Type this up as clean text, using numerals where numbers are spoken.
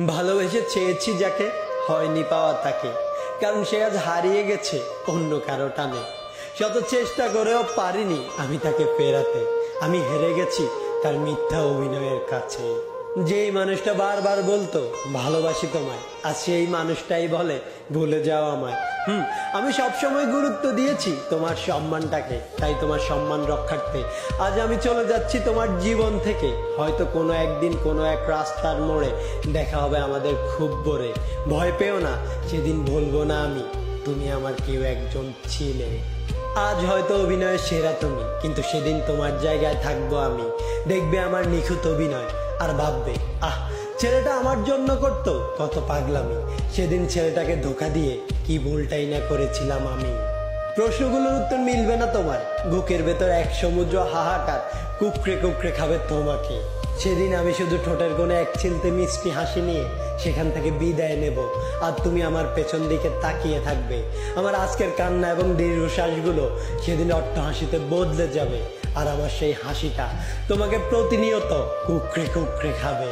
ভালোবেসে চেয়েছি যাকে, হয়নি পাওয়া তাকে, কারণ সে আজ হারিয়ে গেছে অন্য কারো টানে। শত চেষ্টা করেও পারিনি আমি তাকে ফেরাতে, আমি হেরে গেছি তার মিথ্যা অভিনয়ের কাছে। যেই মানুষটা বারবার বলতো ভালোবাসি তোমায়, আর সেই মানুষটাই বলে ভুলে যাও আমায়। আমি সবসময় গুরুত্ব দিয়েছি তোমার সম্মানটাকে, তাই তোমার সম্মান রক্ষার্থে আজ আমি চলে যাচ্ছি তোমার জীবন থেকে। হয়তো কোনো একদিন কোনো এক রাস্তার মোড়ে দেখা হবে আমাদের খুব ভোরে। ভয় পেও না, সেদিন বলবো না আমি তুমি আমার কেউ একজন ছিলে। আজ হয়তো অভিনয়ের সেরা তুমি, কিন্তু সেদিন তোমার জায়গায় থাকবো আমি। দেখবে আমার নিখুঁত অভিনয় আর ভাববে, আহ, ছেলেটা আমার জন্য করতো কত পাগলামি। সেদিন ছেলেটাকে ধোকা দিয়ে কি ভুলটাই না করেছিলাম আমি। প্রশ্নগুলোর উত্তর মিলবে না তোমার, বুকের ভেতর এক সমুদ্র হাহাকার কুকড়ে কুকড়ে খাবে তোমাকে। সেদিন আমি শুধু ঠোঁটের কোণে এক চিলতে মিষ্টি হাসি নিয়ে সেখান থেকে বিদায় নেব, আর তুমি আমার পেছন দিকে তাকিয়ে থাকবে। আমার আজকের কান্না এবং দীর্ঘশ্বাসগুলো সেদিন অট্ট হাসিতে বদলে যাবে, আর আমার সেই হাসিটা তোমাকে প্রতিনিয়ত কুকড়ে কুকড়ে খাবে।